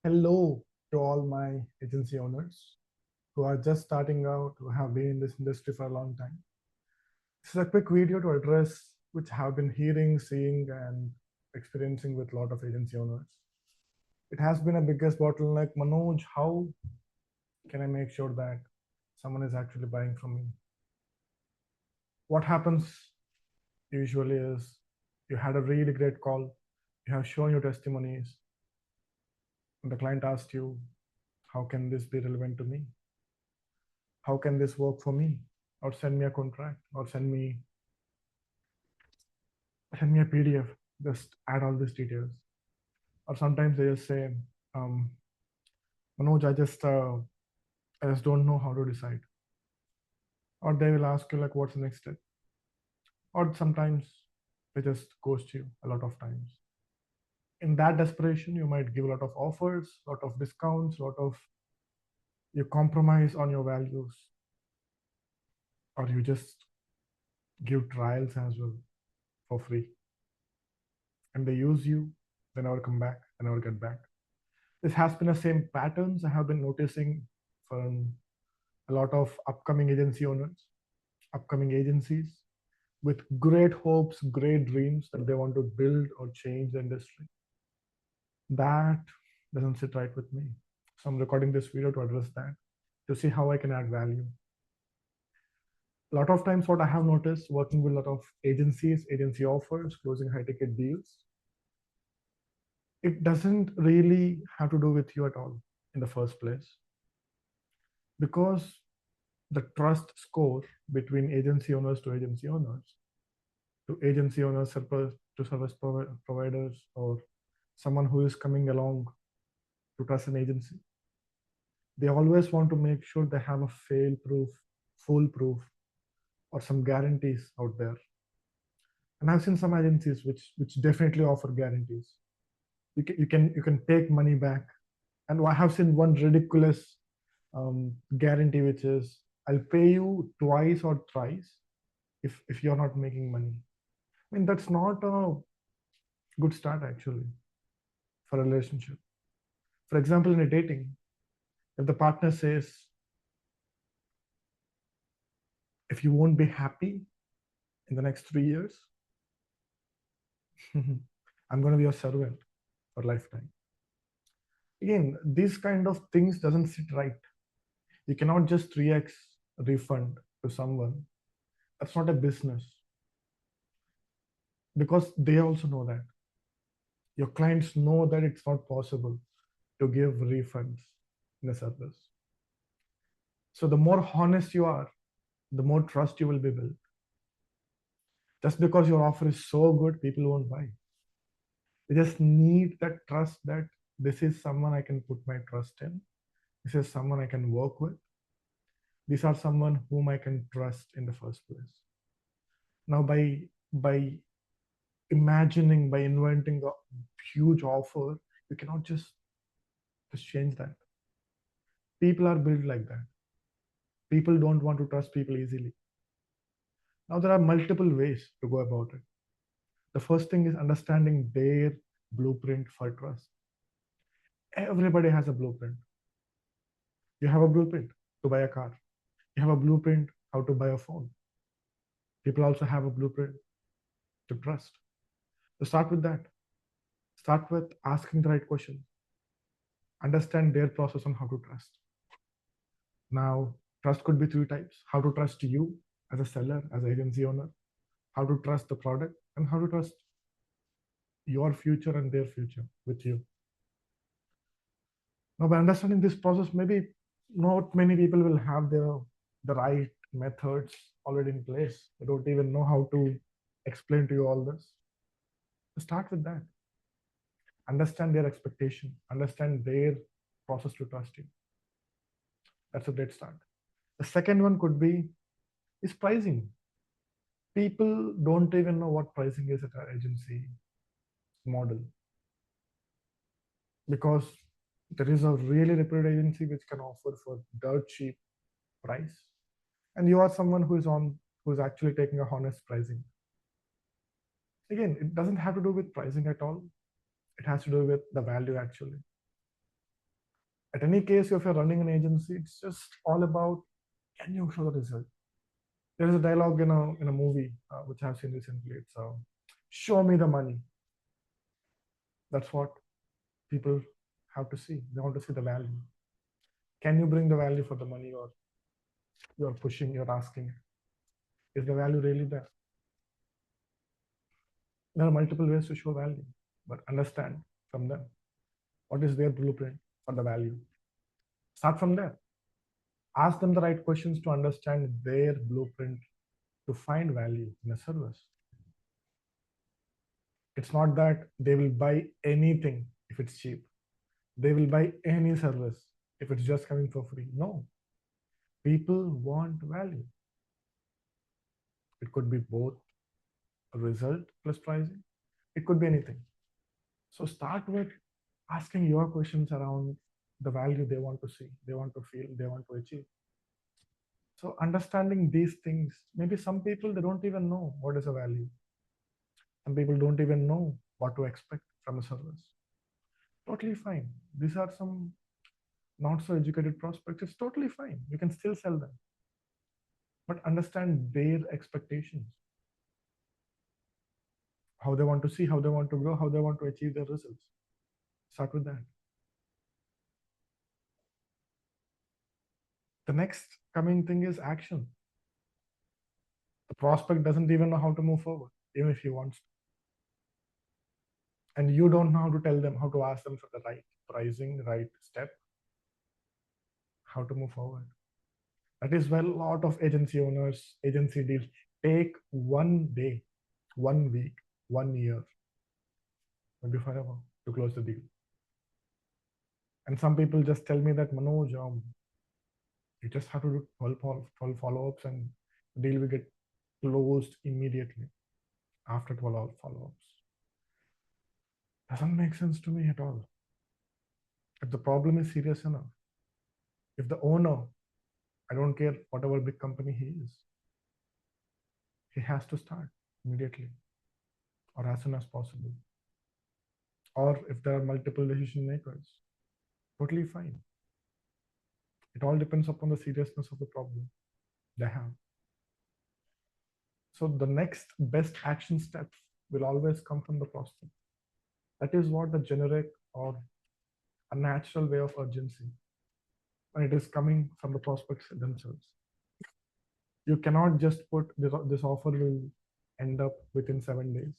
Hello to all my agency owners who are just starting out, who have been in this industry for a long time. This is a quick video to address which have been hearing, seeing, and experiencing with a lot of agency owners. It has been a biggest bottleneck. Manoj, how can I make sure that someone is actually buying from me? What happens usually is you had a really great call, you have shown your testimonies, and the client asked you, how can this be relevant to me? How can this work for me? Or send me a contract, or send me a PDF, just add all these details. Or sometimes they just say, um, Manoj, I just don't know how to decide. Or they will ask you like, what's the next step? Or sometimes they just ghost you a lot of times. In that desperation, you might give a lot of offers, a lot of discounts, a lot of you compromise on your values, or you just give trials as well for free. And they use you, they never come back, they never get back. This has been the same patterns I have been noticing from a lot of upcoming agency owners, upcoming agencies with great hopes, great dreams that they want to build or change the industry. That doesn't sit right with me. So I'm recording this video to address that, to see how I can add value. A lot of times, what I have noticed working with a lot of agencies, agency offers, closing high ticket deals, it doesn't really have to do with you at all in the first place, because the trust score between agency owners to agency owners, to agency owners to service providers, or someone who is coming along to trust an agency, they always want to make sure they have a fail proof, foolproof, or some guarantees out there. And I've seen some agencies which definitely offer guarantees. You can take money back. And I have seen one ridiculous guarantee, which is I'll pay you twice or thrice if you're not making money. I mean, that's not a good start actually for a relationship. For example, in a dating, if the partner says, if you won't be happy in the next 3 years, I'm going to be your servant for lifetime. Again, these kind of things doesn't sit right. You cannot just 3x refund to someone. That's not a business, because they also know that. Your clients know that it's not possible to give refunds in a service. So the more honest you are, the more trust you will be built. Just because your offer is so good, people won't buy. They just need that trust that this is someone I can put my trust in. This is someone I can work with. These are someone whom I can trust in the first place. Now, by imagining, by inventing a huge offer, you cannot just change that. People are built like that. People don't want to trust people easily. Now, there are multiple ways to go about it. The first thing is understanding their blueprint for trust. Everybody has a blueprint. You have a blueprint to buy a car. You have a blueprint how to buy a phone. People also have a blueprint to trust. So start with that. Start with asking the right questions. Understand their process on how to trust. Now, trust could be three types: how to trust you as a seller, as an agency owner, how to trust the product, and how to trust your future and their future with you. Now, by understanding this process, maybe not many people will have the right methods already in place. They don't even know how to explain to you all this. Start with that. Understand their expectation, understand their process to trust you. That's a great start. The second one could be is pricing. People don't even know what pricing is at our agency model, because there is a really reputed agency which can offer for dirt cheap price, and you are someone who's actually taking a honest pricing. Again, it doesn't have to do with pricing at all. It has to do with the value actually. At any case, if you're running an agency, it's just all about, can you show the result? There is a dialogue in a movie which I've seen recently. It's show me the money. That's what people have to see. They want to see the value. Can you bring the value for the money, or you're pushing, you're asking? Is the value really there? There are multiple ways to show value, but understand from them what is their blueprint for the value. Start from there. Ask them the right questions to understand their blueprint to find value in a service. It's not that they will buy anything if it's cheap. They will buy any service if it's just coming for free. No. People want value. It could be both a result plus pricing. It could be anything. So start with asking your questions around the value they want to see, they want to feel, they want to achieve. So understanding these things, maybe some people, they don't even know what is a value. Some people don't even know what to expect from a service. Totally fine. These are some not so educated prospects. It's totally fine. You can still sell them. But understand their expectations, how they want to see, how they want to grow, how they want to achieve their results. Start with that. The next coming thing is action. The prospect doesn't even know how to move forward, even if he wants to. And you don't know how to tell them, how to ask them for the right pricing, right step, how to move forward. That is why a lot of agency owners, agency deals take 1 day, 1 week, 1 year, maybe forever to close the deal. And some people just tell me that, Manoj, you just have to do 12 follow-ups and the deal will get closed immediately after 12 follow-ups. Doesn't make sense to me at all. If the problem is serious enough, if the owner, I don't care whatever big company he is, he has to start immediately or as soon as possible. Or if there are multiple decision makers, totally fine. It all depends upon the seriousness of the problem they have. So the next best action steps will always come from the prospect. That is what the generic or a natural way of urgency, when it is coming from the prospects themselves. You cannot just put this offer will end up within 7 days,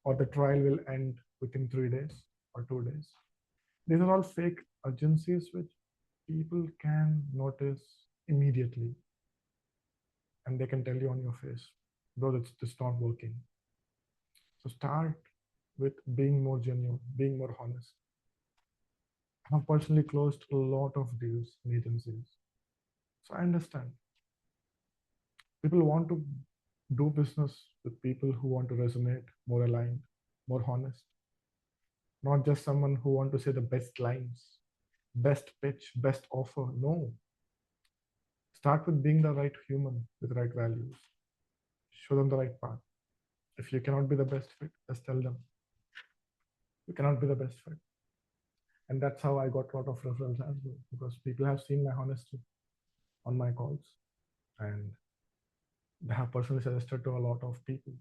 or the trial will end within 3 days or 2 days. These are all fake urgencies which people can notice immediately, and they can tell you on your face, though it's just not working. So start with being more genuine, being more honest. I have personally closed a lot of deals in agencies. So I understand. People want to do business with people who want to resonate, more aligned, more honest. Not just someone who want to say the best lines, best pitch, best offer. No. Start with being the right human with right values. Show them the right path. If you cannot be the best fit, just tell them you cannot be the best fit. And that's how I got a lot of referrals as well, because people have seen my honesty on my calls, and they have personally suggested to a lot of people.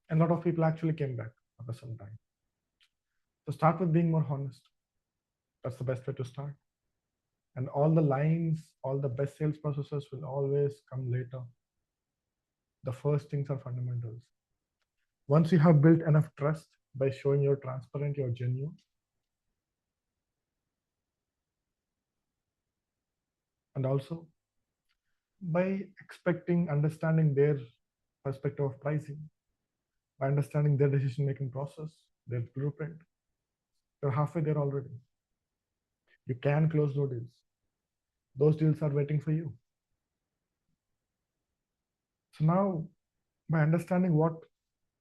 And a lot of people actually came back after some time. So start with being more honest. That's the best way to start. And all the lines, all the best sales processes will always come later. The first things are fundamentals. Once you have built enough trust by showing you're transparent, you're genuine, and also by understanding their perspective of pricing, by understanding their decision-making process, their blueprint, you're halfway there already. You can close those deals. Those deals are waiting for you. So now, by understanding what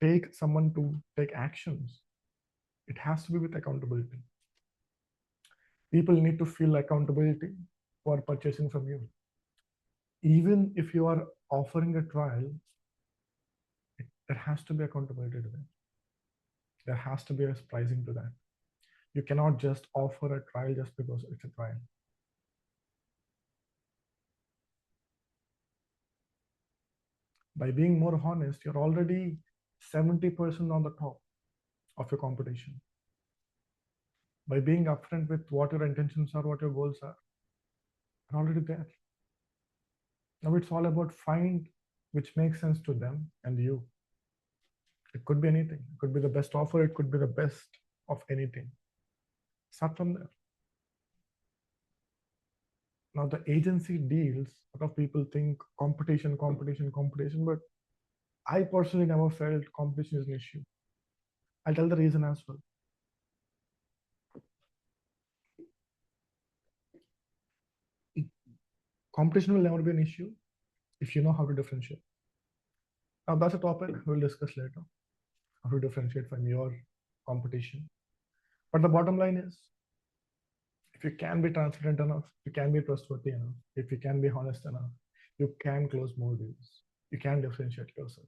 takes someone to take actions, it has to be with accountability. People need to feel accountability for purchasing from you. Even if you are offering a trial, there has to be accountability to that. There has to be a pricing to that. You cannot just offer a trial just because it's a trial. By being more honest, you're already 70% on the top of your competition. By being upfront with what your intentions are, what your goals are, you're already there. Now it's all about find which makes sense to them and you. It could be anything. It could be the best offer. It could be the best of anything. Start from there. Now the agency deals, a lot of people think competition, competition, competition, but I personally never felt competition is an issue. I'll tell the reason as well. Competition will never be an issue if you know how to differentiate. Now that's a topic we'll discuss later, how to differentiate from your competition. But the bottom line is, if you can be transparent enough, you can be trustworthy enough, if you can be honest enough, you can close more deals. You can differentiate yourself.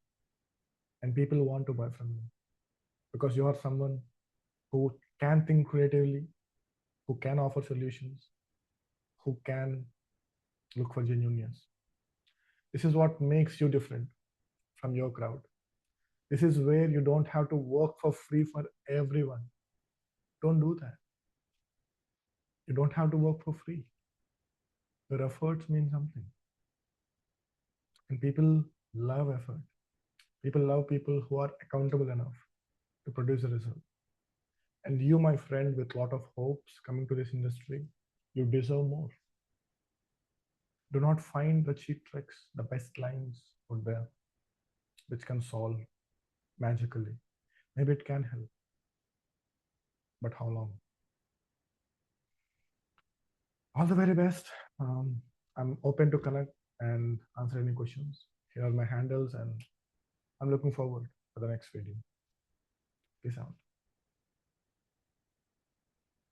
And people want to buy from you because you are someone who can think creatively, who can offer solutions, who can look for genuineness. This is what makes you different from your crowd. This is where you don't have to work for free for everyone. Don't do that. You don't have to work for free. Your efforts mean something. And people love effort. People love people who are accountable enough to produce a result. And you, my friend, with a lot of hopes coming to this industry, you deserve more. Do not find the cheap tricks, the best lines out there, which can solve magically. Maybe it can help, but how long? All the very best. I'm open to connect and answer any questions. Here are my handles, and I'm looking forward for the next video. Peace out.